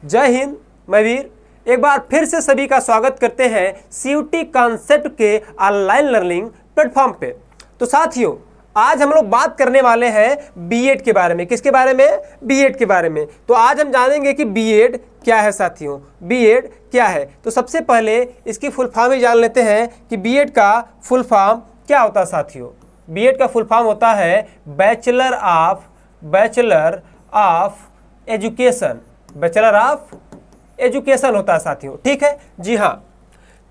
जय हिंद, मैं वीर एक बार फिर से सभी का स्वागत करते हैं सीयूटी कॉन्सेप्ट के ऑनलाइन लर्निंग प्लेटफॉर्म पे। तो साथियों, आज हम लोग बात करने वाले हैं बीएड के बारे में। किसके बारे में? बीएड के बारे में। तो आज हम जानेंगे कि बीएड क्या है साथियों, बीएड क्या है। तो सबसे पहले इसकी फुल फॉर्म ही जान लेते हैं कि बीएड का फुल फॉर्म क्या होता है साथियों। बीएड का फुल फॉर्म होता है bachelor of education, bachelor of education होता है साथियों। ठीक है जी हाँ।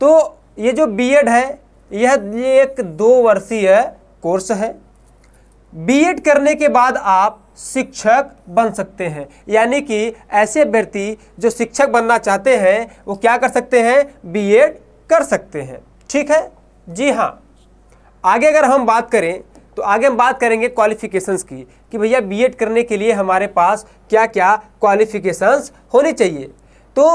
तो ये जो बीएड है यह एक 2 वर्षीय कोर्स है। बीएड करने के बाद आप शिक्षक बन सकते हैं, यानी कि ऐसे अभ्यर्थी जो शिक्षक बनना चाहते हैं वो क्या कर सकते हैं? बीएड कर सकते हैं। ठीक है जी हाँ। आगे अगर हम बात करें तो आगे हम बात करेंगे क्वालिफिकेशंस की कि भैया बीएड करने के लिए हमारे पास क्या क्या क्वालिफिकेशंस होनी चाहिए। तो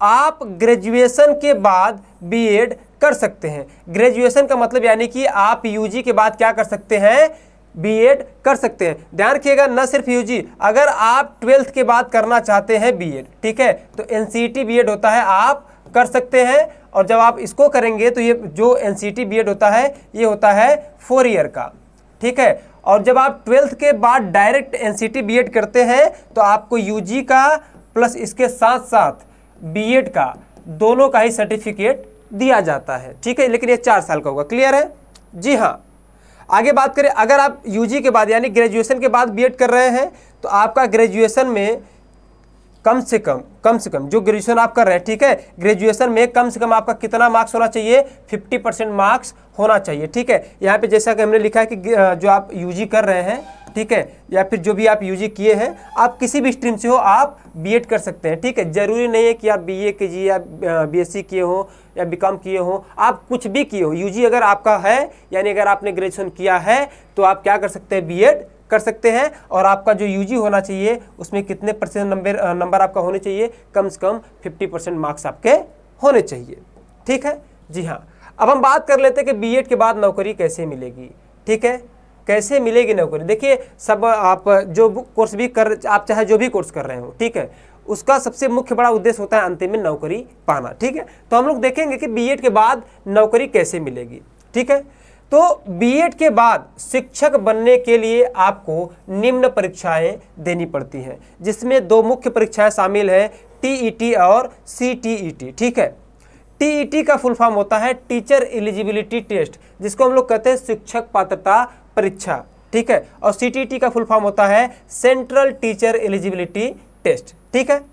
आप ग्रेजुएशन के बाद बीएड कर सकते हैं। ग्रेजुएशन का मतलब यानी कि आप यूजी के बाद क्या कर सकते हैं? बीएड कर सकते हैं। ध्यान रखिएगा, न सिर्फ यूजी, अगर आप 12th के बाद करना चाहते हैं बीएड, ठीक है, तो एनसीईटी बीएड होता है, आप कर सकते हैं। और जब आप इसको करेंगे तो ये जो एनसीईटी बीएड होता है ये होता है 4 ईयर का। ठीक है। और जब आप 12th के बाद डायरेक्ट एनसीईटी बीएड करते हैं तो आपको यूजी का प्लस इसके साथ साथ बीएड का दोनों का ही सर्टिफिकेट दिया जाता है। ठीक है, लेकिन ये 4 साल का होगा। क्लियर है जी हाँ। आगे बात करें, अगर आप यूजी के बाद यानी ग्रेजुएशन के बाद बीएड कर रहे हैं तो आपका ग्रेजुएशन में कम से कम जो ग्रेजुएशन आप कर रहे हैं, ठीक है, ग्रेजुएशन में कम से कम आपका कितना मार्क्स होना चाहिए? 50% मार्क्स होना चाहिए। ठीक है। यहाँ पे जैसा कि हमने लिखा है कि जो आप यूजी कर रहे हैं, ठीक है, या फिर जो भी आप यूजी किए हैं, आप किसी भी स्ट्रीम से हो आप बीएड कर सकते हैं। ठीक है। जरूरी नहीं है कि आप बीए कीजिए या बीएससी किए हो या बीकॉम किए हो, आप कुछ भी किए हो। यूजी अगर आपका है यानी अगर आपने ग्रेजुएशन किया है तो आप क्या कर सकते हैं? बीएड कर सकते हैं। और आपका जो यूजी होना चाहिए उसमें कितने % नंबर आपका होने चाहिए? कम से कम 50% मार्क्स आपके होने चाहिए। ठीक है जी हाँ। अब हम बात कर लेते हैं कि बीएड के बाद नौकरी कैसे मिलेगी। ठीक है, कैसे मिलेगी नौकरी। देखिए, सब आप जो कोर्स भी आप चाहे जो भी कोर्स कर रहे हो, ठीक है, उसका सबसे मुख्य बड़ा उद्देश्य होता है अंतिम में नौकरी पाना। ठीक है। तो हम लोग देखेंगे कि बीएड के बाद नौकरी कैसे मिलेगी। ठीक है। तो बीएड के बाद शिक्षक बनने के लिए आपको निम्न परीक्षाएं देनी पड़ती हैं, जिसमें 2 मुख्य परीक्षाएं शामिल हैं, टीईटी और सीटीईटी। ठीक है। टीईटी का फुल फॉर्म होता है टीचर एलिजिबिलिटी टेस्ट, जिसको हम लोग कहते हैं शिक्षक पात्रता परीक्षा। ठीक है। और सीटीईटी का फुल फॉर्म होता है सेंट्रल टीचर एलिजिबिलिटी टेस्ट। ठीक है।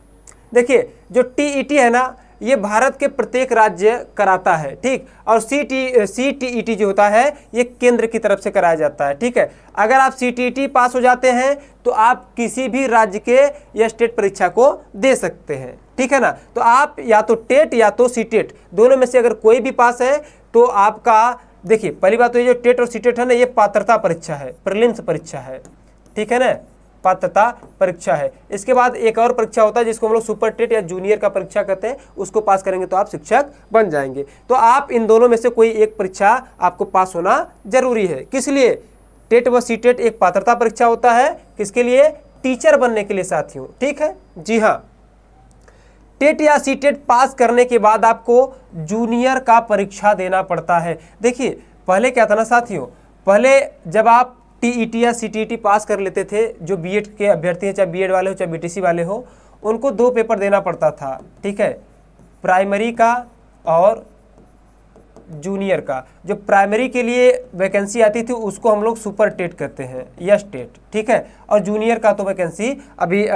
देखिए, जो टीईटी है ना ये भारत के प्रत्येक राज्य कराता है। ठीक। और सीटीईटी जो होता है ये केंद्र की तरफ से कराया जाता है। ठीक है। अगर आप सीटीईटी पास हो जाते हैं तो आप किसी भी राज्य के या स्टेट परीक्षा को दे सकते हैं। ठीक है ना। तो आप या तो टेट या तो सीटेट दोनों में से अगर कोई भी पास है तो आपका, देखिए पहली बात तो ये जो टेट और सीटेट है ना ये पात्रता परीक्षा है, प्रीलिम्स परीक्षा है। ठीक है ना, पात्रता परीक्षा है। इसके बाद एक और परीक्षा होता है जिसको हम लोग सुपर टेट या जूनियर का परीक्षा कहते हैं, उसको पास करेंगे तो आप शिक्षक बन जाएंगे। तो आप इन दोनों में से कोई एक परीक्षा आपको पास होना जरूरी है। किस लिए? टेट व सीटेट एक पात्रता परीक्षा होता है, किसके लिए? टीचर बनने के लिए साथियों। ठीक है जी हाँ। टेट या सीटेट पास करने के बाद आपको जूनियर का परीक्षा देना पड़ता है। देखिए, पहले क्या था ना साथियों, पहले जब आप टीईटी या सीटीईटी पास कर लेते थे, जो बीएड के अभ्यर्थी हैं, चाहे बीएड वाले हो चाहे बीटीसी वाले हो, उनको 2 पेपर देना पड़ता था। ठीक है, प्राइमरी का और जूनियर का। जो प्राइमरी के लिए वैकेंसी आती थी उसको हम लोग सुपर टेट कहते हैं या टेट। ठीक है। और जूनियर का तो वैकेंसी अभी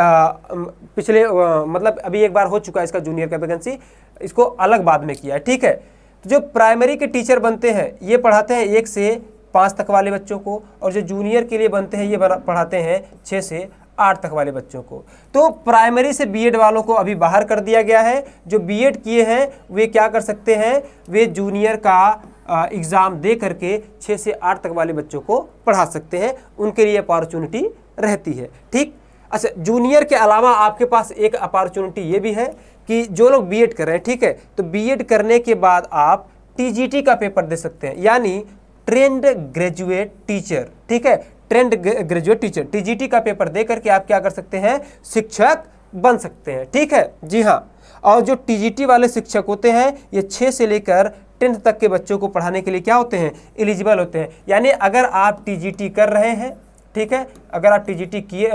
पिछले मतलब अभी एक बार हो चुका है इसका जूनियर का वैकेंसी, इसको अलग बाद में किया है। ठीक है। तो जो प्राइमरी के टीचर बनते हैं ये पढ़ाते हैं 1 से 5 तक वाले बच्चों को, और जो जूनियर के लिए बनते हैं ये पढ़ाते हैं 6 से 8 तक वाले बच्चों को। तो प्राइमरी से बीएड वालों को अभी बाहर कर दिया गया है। जो बीएड किए हैं वे क्या कर सकते हैं? वे जूनियर का एग्ज़ाम दे करके 6 से 8 तक वाले बच्चों को पढ़ा सकते हैं, उनके लिए अपॉर्चुनिटी रहती है। ठीक। अच्छा, जूनियर के अलावा आपके पास एक अपॉर्चुनिटी ये भी है कि जो लोग बीएड कर रहे हैं, ठीक है, तो बीएड करने के बाद आप टीजीटी का पेपर दे सकते हैं, यानी ट्रेंड ग्रेजुएट टीचर। ठीक है, ट्रेंड ग्रेजुएट टीचर टीजीटी का पेपर दे करके आप क्या कर सकते हैं? शिक्षक बन सकते हैं। ठीक है, जी हाँ। और जो टीजीटी वाले शिक्षक होते हैं ये 6 से लेकर 10th तक के बच्चों को पढ़ाने के लिए क्या होते हैं, एलिजिबल होते हैं। यानी अगर आप टीजीटी कर रहे हैं, ठीक है, अगर आप टीजीटी किए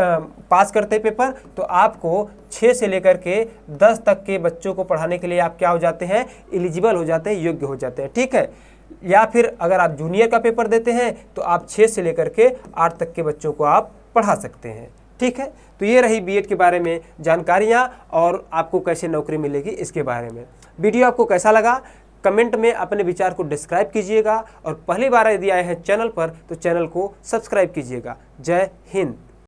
पास करते हैं पेपर, तो आपको 6 से लेकर के 10 तक के बच्चों को पढ़ाने के लिए आप क्या हो जाते हैं, एलिजिबल हो जाते हैं, योग्य हो जाते हैं। ठीक है, या फिर अगर आप जूनियर का पेपर देते हैं तो आप 6 से लेकर के 8 तक के बच्चों को आप पढ़ा सकते हैं। ठीक है, तो ये रही बीएड के बारे में जानकारियाँ और आपको कैसे नौकरी मिलेगी इसके बारे में। वीडियो आपको कैसा लगा कमेंट में अपने विचार को डिस्क्राइब कीजिएगा और पहली बार यदि आए हैं चैनल पर तो चैनल को सब्सक्राइब कीजिएगा। जय हिंद।